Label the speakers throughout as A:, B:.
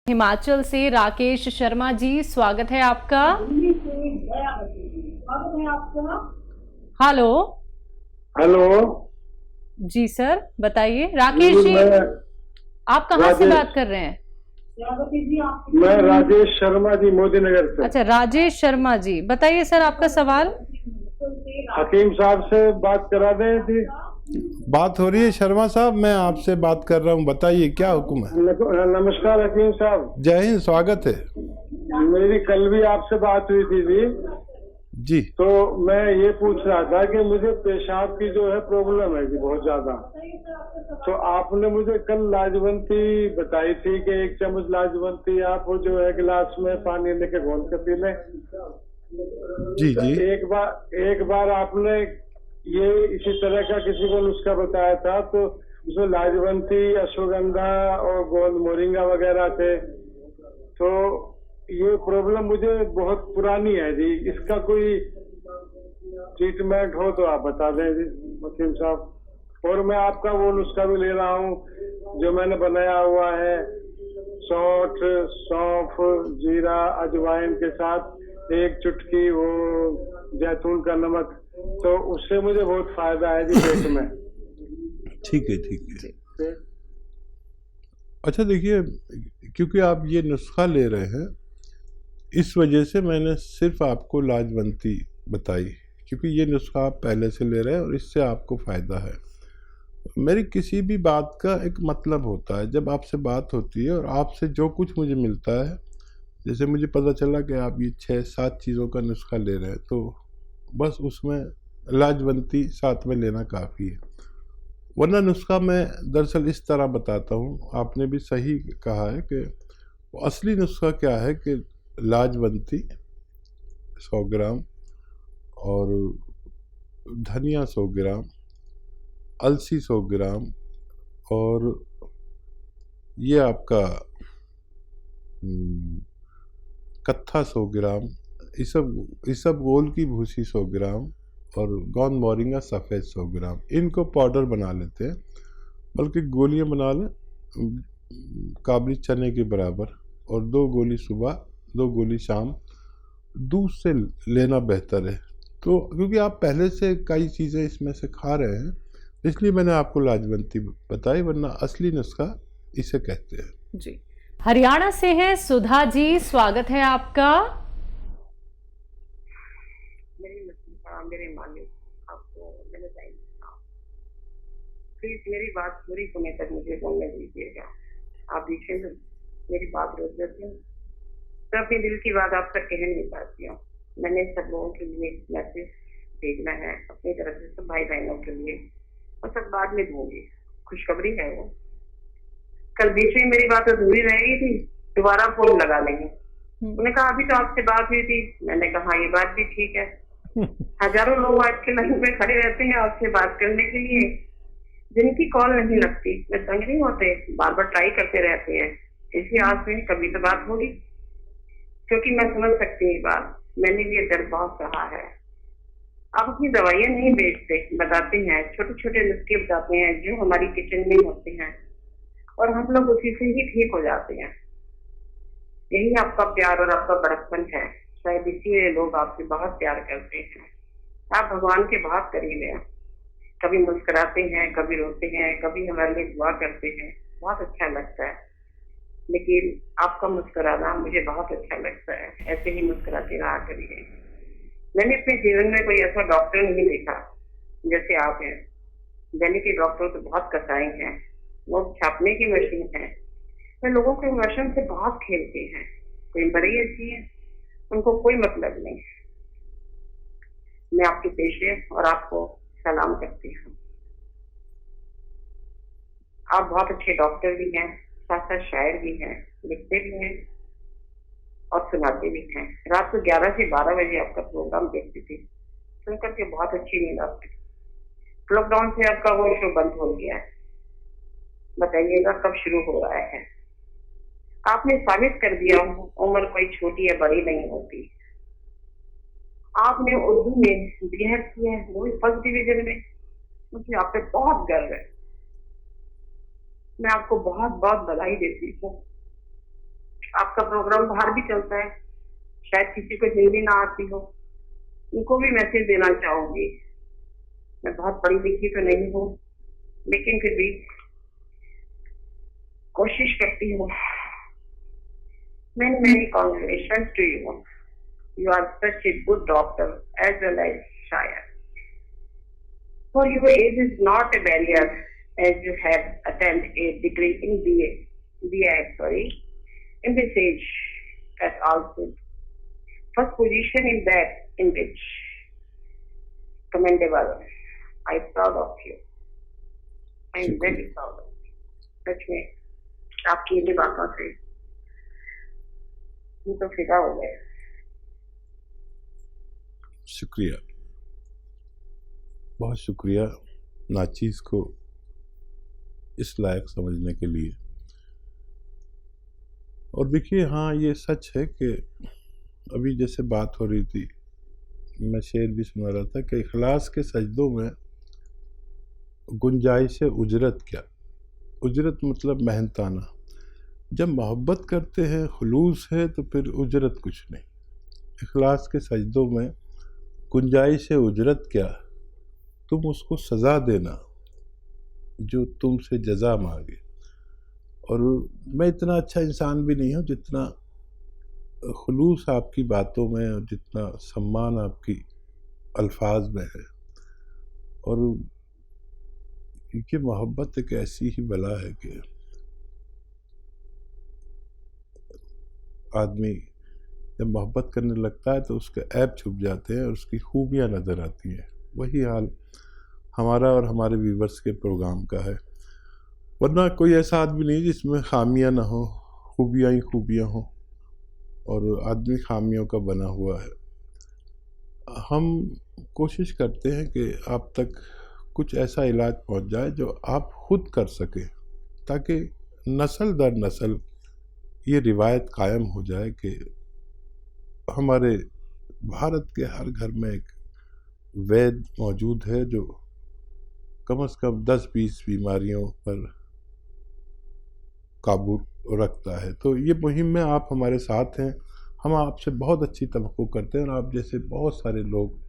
A: हिमाचल से राकेश शर्मा जी, स्वागत है आपका। हेलो।
B: हेलो
A: जी सर, बताइए। राकेश जी,
B: मैं
A: आप कहाँ से बात कर रहे हैं?
B: मैं राजेश शर्मा जी, मोदी नगर से।
A: अच्छा, राजेश शर्मा जी, बताइए सर आपका सवाल।
B: हकीम साहब से बात करा दें जी।
C: बात हो रही है शर्मा साहब, मैं आपसे बात कर रहा हूँ, बताइए क्या हुक्म है।
B: नमस्कार हकीम साहब।
C: जय हिंद, स्वागत है।
B: मेरी कल भी आपसे बात हुई थी
C: जी।
B: तो मैं ये पूछ रहा था कि मुझे पेशाब की जो है प्रॉब्लम है जी, बहुत ज्यादा। तो आपने मुझे कल लाजवंती बताई थी कि 1 चम्मच लाजवंती आप वो जो है गिलास में पानी लेके घोल के पी लें।
C: जी जी।
B: एक बार आपने ये इसी तरह का किसी को नुस्खा बताया था, तो उसमें लाजवंती, अश्वगंधा और गोंद मोरिंगा वगैरह थे। तो ये प्रॉब्लम मुझे बहुत पुरानी है जी, इसका कोई ट्रीटमेंट हो तो आप बता दें जी वकील साहब। और मैं आपका वो नुस्खा भी ले रहा हूँ जो मैंने बनाया हुआ है, सौंठ, सौंफ, जीरा, अजवाइन के साथ 1 चुटकी वो जैतून का नमक, तो उससे मुझे बहुत फायदा है जी पेट में।
C: ठीक है, ठीक है। अच्छा देखिए, क्योंकि आप ये नुस्खा ले रहे हैं, इस वजह से मैंने सिर्फ आपको लाजवंती बताई, क्योंकि ये नुस्खा आप पहले से ले रहे हैं और इससे आपको फ़ायदा है। मेरी किसी भी बात का एक मतलब होता है। जब आपसे बात होती है और आपसे जो कुछ मुझे मिलता है, जैसे मुझे पता चला कि आप ये 6-7 चीज़ों का नुस्खा ले रहे हैं, तो बस उसमें लाजवंती साथ में लेना काफ़ी है। वरना नुस्खा मैं दरअसल इस तरह बताता हूँ, आपने भी सही कहा है कि असली नुस्खा क्या है कि लाजवंती 100 ग्राम और धनिया 100 ग्राम, अलसी 100 ग्राम और ये आपका कत्था 100 ग्राम, ये सब गोल की भूसी 100 ग्राम और गोंद मोरिंगा सफ़ेद 100 ग्राम, इनको पाउडर बना लेते हैं, बल्कि गोलियां बना लें काबली चने के बराबर, और 2 गोली सुबह 2 गोली शाम। दूध से लेना बेहतर है, तो क्योंकि आप पहले से कई चीज़ें इसमें से खा रहे हैं, इसलिए मैंने आपको लाजवंती बताई, वरना असली नुस्खा इसे कहते हैं।
A: जी। हरियाणा से हैं सुधा जी, स्वागत है आपका।
D: मेरे मालिक आपको मैंने प्लीज मेरी बात पूरी होने तक मुझे बोलने दीजिएगा। आप पीछे मेरी बात रोक देते हैं तो अपने दिल की बात आप तक कह नहीं पाती हूँ। मैंने सब लोगों के लिए मैसेज भेजना है अपनी तरफ से, सब भाई बहनों के लिए, और सब बाद में दूंगी। खुशखबरी है वो, कल बीच में मेरी बात अधूरी रहेगी थी, दोबारा फोन लगा लेंगे। उन्होंने कहा अभी तो आपसे बात हुई थी। मैंने कहा ये बात भी ठीक है। हजारों लोग आज के लाइन पे खड़े रहते हैं आपसे बात करने के लिए, जिनकी कॉल नहीं लगती, वे तंग नहीं होते, बार बार ट्राई करते रहते हैं। इसी आस में कभी तो बात होगी, क्योंकि मैं समझ सकती हूँ बात, मैंने भी ये दर्द बहुत सहा है। आप अपनी दवाइयाँ नहीं बेचते, बताते हैं, छोटे छोटे नुस्खे बताते हैं जो हमारी किचन में होते हैं, और हम लोग उसी से ही ठीक हो जाते हैं। यही आपका प्यार और आपका बड़कपन है, शायद इसीलिए लोग आपसे बहुत प्यार करते हैं। आप भगवान के बहुत करीब हैं, कभी मुस्कुराते हैं, कभी रोते हैं, कभी हमारे लिए दुआ करते हैं, बहुत अच्छा लगता है। लेकिन आपका मुस्कुराना मुझे बहुत अच्छा लगता है, ऐसे ही मुस्कुराते रहा करिए। मैंने अपने जीवन में कोई ऐसा डॉक्टर नहीं देखा जैसे आप हैं। दिल्ली के डॉक्टर तो बहुत कसाई हैं, वो छापने की मशीन है, वे लोगों के इमोशन से बहुत खेलते हैं। कोई बड़ी अच्छी है, उनको कोई मतलब नहीं। मैं आपके पेशे और आपको सलाम करती हूँ। आप बहुत अच्छे डॉक्टर भी हैं, साथ साथ शायर भी हैं, लिखते भी हैं और सुनाते भी हैं। रात को 11 से 12 बजे आपका प्रोग्राम देखती थी, सुनकर के बहुत अच्छी नींद आती। लॉकडाउन से आपका वो शो बंद हो गया है, बताइएगा कब शुरू हो रहा है। आपने साबित कर दिया उम्र कोई छोटी या बड़ी नहीं होती। आपने उर्दू में बीएड किया है, वो भी फर्स्ट डिवीजन में, मुझे आप पे बहुत गर्व है। मैं आपको बहुत बहुत बधाई देती हूँ। आपका प्रोग्राम बाहर भी चलता है, शायद किसी को हिंदी ना आती हो, उनको भी मैसेज देना चाहूंगी। मैं बहुत पढ़ी लिखी तो नहीं हूँ, लेकिन फिर भी कोशिश करती हूँ। Many congratulations to you. You are such a good doctor as well as shyer. For your age is not a barrier, as you have attained a degree in BA, in this age, as also first position in that in which commendable. I am proud of you. I am very proud of you. सच में आपकी ये बातों से ये तो फिदा हो गए।
C: शुक्रिया, बहुत शुक्रिया नाचीज को इस लायक समझने के लिए। और देखिए, हाँ ये सच है कि अभी जैसे बात हो रही थी, मैं शेर भी सुना रहा था कि इखलास के सजदों में गुंजाइश उजरत क्या। उजरत मतलब मेहनताना। जब मोहब्बत करते हैं, खुलूस है, तो फिर उजरत कुछ नहीं। इखलास के सजदों में गुंजाइश उजरत क्या, तुम उसको सज़ा देना जो तुमसे जज़ा मांगे। और मैं इतना अच्छा इंसान भी नहीं हूँ जितना खुलूस आपकी बातों में और जितना सम्मान आपकी अल्फाज में है। और क्योंकि मोहब्बत एक ऐसी ही बला है कि आदमी जब मोहब्बत करने लगता है तो उसके ऐब छुप जाते हैं और उसकी खूबियाँ नज़र आती हैं। वही हाल हमारा और हमारे व्यूवर्स के प्रोग्राम का है। वरना कोई ऐसा आदमी नहीं जिसमें खामियां ना हो, खूबियाँ ही खूबियाँ हों, और आदमी खामियों का बना हुआ है। हम कोशिश करते हैं कि आप तक कुछ ऐसा इलाज पहुंच जाए जो आप खुद कर सकें, ताकि नस्ल दर नस्ल ये रिवायत कायम हो जाए कि हमारे भारत के हर घर में एक वैद्य मौजूद है जो कम से कम 10-20 बीमारियों पर काबू रखता है। तो ये मुहिम में आप हमारे साथ हैं। हम आपसे बहुत अच्छी तवक्को करते हैं और आप जैसे बहुत सारे लोग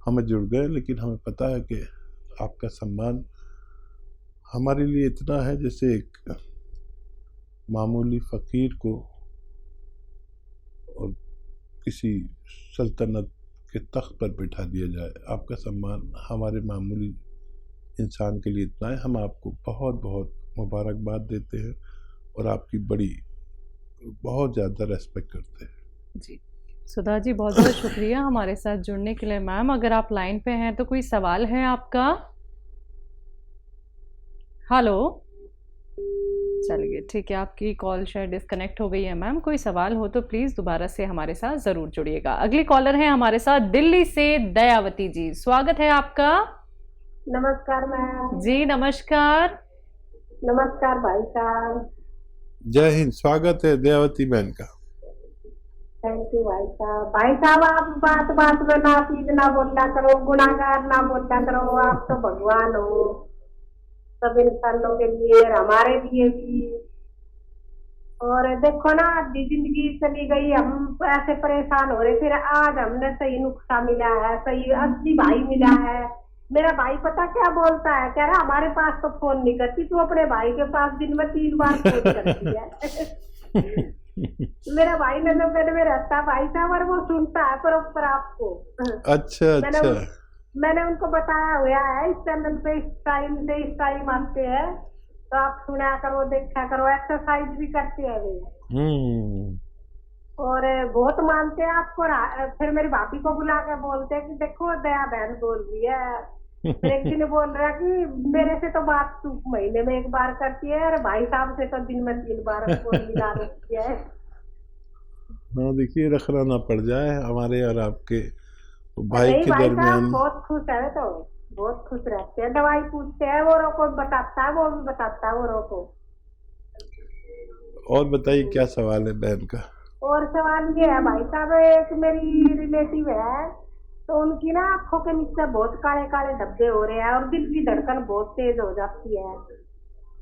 C: हमें जुड़ गए, लेकिन हमें पता है कि आपका सम्मान हमारे लिए इतना है जैसे एक मामूली फ़कीर को और किसी सल्तनत के तख्त पर बिठा दिया जाए। आपका सम्मान हमारे मामूली इंसान के लिए इतना है। हम आपको बहुत बहुत मुबारकबाद देते हैं और आपकी बहुत ज़्यादा रेस्पेक्ट करते हैं।
A: जी सुधा जी, बहुत बहुत शुक्रिया हमारे साथ जुड़ने के लिए। मैम, अगर आप लाइन पे हैं तो कोई सवाल है आपका? हेलो, चलिए ठीक है, आपकी कॉल शायद डिस्कनेक्ट हो गई है। मैम, कोई सवाल हो तो प्लीज़ दोबारा से हमारे साथ ज़रूर जुड़िएगा। अगली कॉलर है हमारे साथ दिल्ली से दयावती जी, स्वागत है आपका।
E: नमस्कार मैम।
A: जी नमस्कार।
E: नमस्कार भाई साहब।
C: जय हिंद, स्वागत है दयावती बहन का।
E: थैंक यू भाई साहब। भाई साहब, आप बात बात में नापीद ना बोला करो, गुनाहगार ना बोला करो। आप तो भगवान हो सब इंसानों के लिए और हमारे लिए भी। और देखो ना, आधी जिंदगी चली गई, हम ऐसे परेशान हो रहे, फिर आज हमने सही नुस्खा मिला है, सही असली भाई मिला है। मेरा भाई पता क्या बोलता है, कह रहा हमारे पास तो फोन नहीं करती, तू अपने भाई के पास दिन में 3 बार फोन करती है। मेरा भाई नजर में रहता भाई साहब, और वो सुनता है प्रॉपर आपको।
C: अच्छा।
E: मैंने उनको बताया हुआ है इस चैनल पे इस टाइम आते हैं, तो आप सुना करो, देखा करो, एक्सरसाइज भी करते हैं वे। और बहुत मानते हैं आपको। फिर मेरी भाभी को बुला के बोलते हैं कि देखो दया बहन बोल रही है। फिर एक दिन बोल रहा कि मेरे से तो बात तू महीने में 1 बार करती है, और भाई साहब से तो दिन में 3 बार मिला देती है।
C: हाँ देखिए, रखना ना पड़ जाए हमारे और आपके भाई के
E: भाई
C: दरमियान।
E: साहब बहुत खुश है, तो बहुत खुश रहते हैं। दवाई पूछते हैं, वो रोको बताता है, वो भी बताता है वो रोको।
C: और बताइए क्या सवाल है बहन का?
E: और सवाल ये है भाई साहब, एक मेरी रिलेटिव है, तो उनकी ना आंखों के नीचे बहुत काले काले धब्बे हो रहे हैं और दिल की धड़कन बहुत तेज हो जाती है।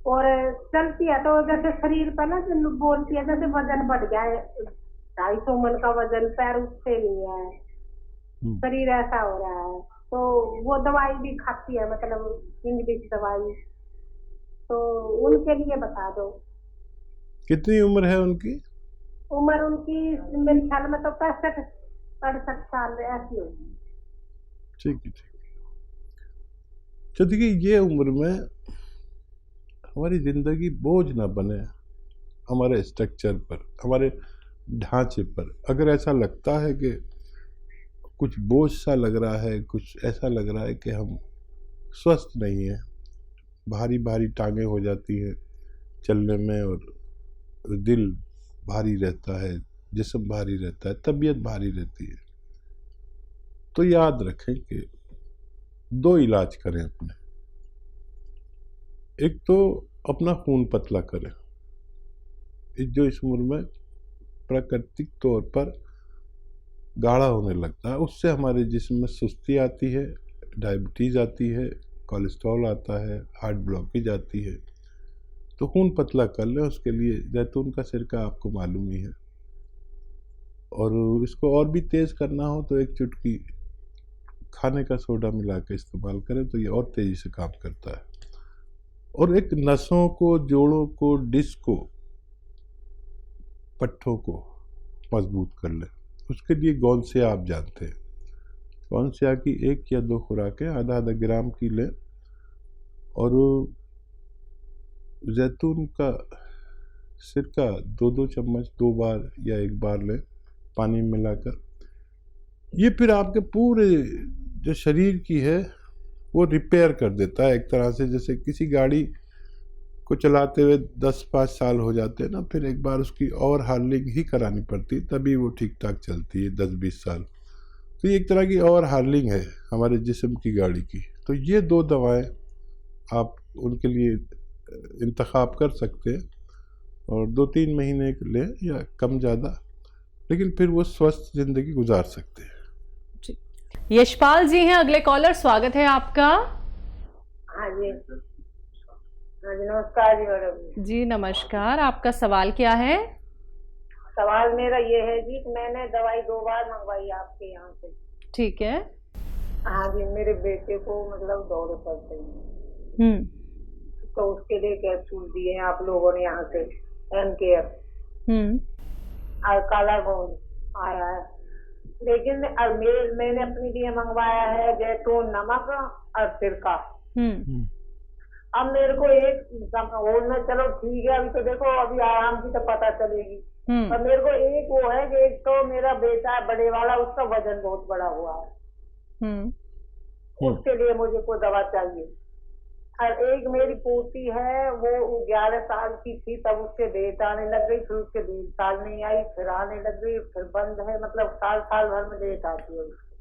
E: और चलती है तो जैसे शरीर पर ना जो बोलती है जैसे वजन बढ़ गया है, 250 मन का वजन, पैर उठते नहीं है, शरीर ऐसा हो रहा है। तो वो दवाई भी खाती है, मतलब इंग्लिश दवाई, तो उनके लिए बता दो।
C: कितनी उम्र है उनकी?
E: उम्र उनकी मेरे ख्याल में तो 65-68 साल ऐसी होगी।
C: ठीक है, ठीक है। तो देखिए, ये उम्र में हमारी ज़िंदगी बोझ ना बने हमारे स्ट्रक्चर पर, हमारे ढांचे पर। अगर ऐसा लगता है कि कुछ बोझ सा लग रहा है, कुछ ऐसा लग रहा है कि हम स्वस्थ नहीं हैं, भारी भारी टांगें हो जाती हैं चलने में, और दिल भारी रहता है, जिस्म भारी रहता है, तबीयत भारी रहती है, तो याद रखें कि 2 इलाज करें अपने। एक तो अपना खून पतला करें, जो इस उम्र में प्राकृतिक तौर पर गाढ़ा होने लगता है, उससे हमारे जिस्म में सुस्ती आती है, डायबिटीज़ आती है, कोलेस्ट्रॉल आता है, हार्ट ब्लॉकेज आती है। तो खून पतला कर लें, उसके लिए जैतून का सिरका आपको मालूम ही है, और इसको और भी तेज़ करना हो तो 1 चुटकी खाने का सोडा मिला के इस्तेमाल करें, तो ये और तेज़ी से काम करता है। और एक नसों को, जोड़ों को, डिस्क को, पट्ठों को मजबूत कर लें। उसके लिए गोंसिया आप जानते हैं, गोंसिया की 1 या 2 खुराकें आधा ग्राम की लें, और जैतून का सिरका 2-2 चम्मच 2 बार या 1 बार लें पानी में मिलाकर। ये फिर आपके पूरे जो शरीर की है वो रिपेयर कर देता है, एक तरह से जैसे किसी गाड़ी को चलाते हुए 10-5 साल हो जाते हैं ना, फिर एक बार उसकी ओवर हार्लिंग ही करानी पड़ती है, तभी वो ठीक ठाक चलती है 10-20 साल। तो ये एक तरह की ओवर हार्लिंग है हमारे जिस्म की गाड़ी की। तो ये 2 दवाएं आप उनके लिए इंतखाब कर सकते हैं, और 2-3 महीने के लिए या कम ज़्यादा, लेकिन फिर वो स्वस्थ ज़िंदगी गुजार सकते हैं।
A: यशपाल जी हैं अगले कॉलर, स्वागत है आपका।
E: हाँ जी, हाँ जी, नमस्कार जी मैडम।
A: जी नमस्कार, आपका सवाल क्या है?
E: सवाल मेरा ये है जी कि मैंने दवाई 2 बार मंगवाई आपके यहाँ से।
A: ठीक है।
E: हाँ जी, मेरे बेटे को मतलब दौरे पड़ते हैं, तो उसके लिए कैप्सूल दिए हैं आप लोगों ने यहाँ से, एनकेयर और काला गोंद आ रहा है। लेकिन मैंने अपने लिए मंगवाया है जैतून, नमक और सिरका। अब मेरे को एक बोलना, चलो ठीक है, अभी तो देखो अभी आराम से तो पता चलेगी, पर मेरे को एक वो है कि एक तो मेरा बेटा है बड़े वाला, उसका वजन बहुत बड़ा हुआ है, उसके लिए मुझे कोई दवा चाहिए। और एक मेरी पोती है, वो 11 साल की थी तब उसके डेट आने लग गई, फिर उसके 1.5 साल नहीं आई, फिर आने लग गई, फिर बंद है, मतलब साल भर में डेट आती है उसकी।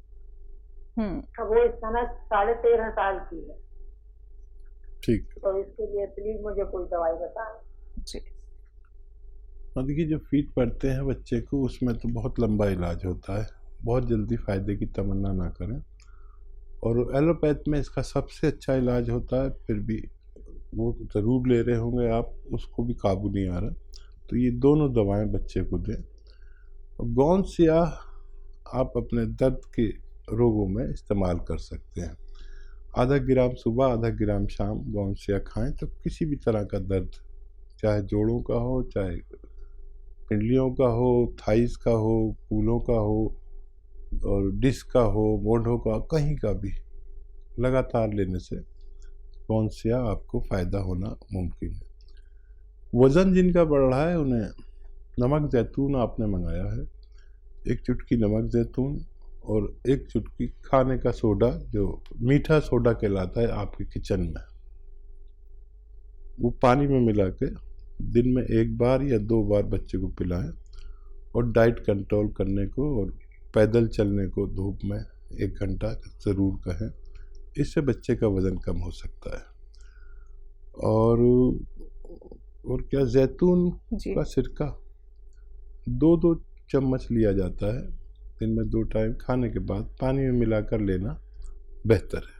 E: अब वो इस समय 13.5 साल की है।
C: ठीक,
E: तो इसके लिए प्लीज मुझे कोई दवाई बताएं।
A: जी।
C: देखिए, जो फीट पड़ते हैं बच्चे को, उसमें तो बहुत लंबा इलाज होता है, बहुत जल्दी फायदे की तमन्ना ना करें। और एलोपैथ में इसका सबसे अच्छा इलाज होता है, फिर भी वो ज़रूर ले रहे होंगे आप, उसको भी काबू नहीं आ रहा, तो ये दोनों दवाएं बच्चे को दें। गोंसिया आप अपने दर्द के रोगों में इस्तेमाल कर सकते हैं। आधा ग्राम सुबह, आधा ग्राम शाम गोंसिया खाएं, तो किसी भी तरह का दर्द, चाहे जोड़ों का हो, चाहे पिंडलियों का हो, थाइस का हो, कूलों का हो, और डिस्क का हो, मोढ़ों का, कहीं का भी, लगातार लेने से गोंसिया आपको फ़ायदा होना मुमकिन है। वज़न जिनका बढ़ रहा है, उन्हें नमक जैतून आपने मंगाया है, 1 चुटकी नमक जैतून और 1 चुटकी खाने का सोडा, जो मीठा सोडा कहलाता है आपके किचन में, वो पानी में मिला के दिन में 1 बार या 2 बार बच्चे को पिलाएं। और डाइट कंट्रोल करने को और पैदल चलने को धूप में 1 घंटा ज़रूर कहें, इससे बच्चे का वज़न कम हो सकता है। और क्या, जैतून का सिरका 2-2 चम्मच लिया जाता है, दिन में 2 टाइम खाने के बाद पानी में मिलाकर लेना बेहतर है।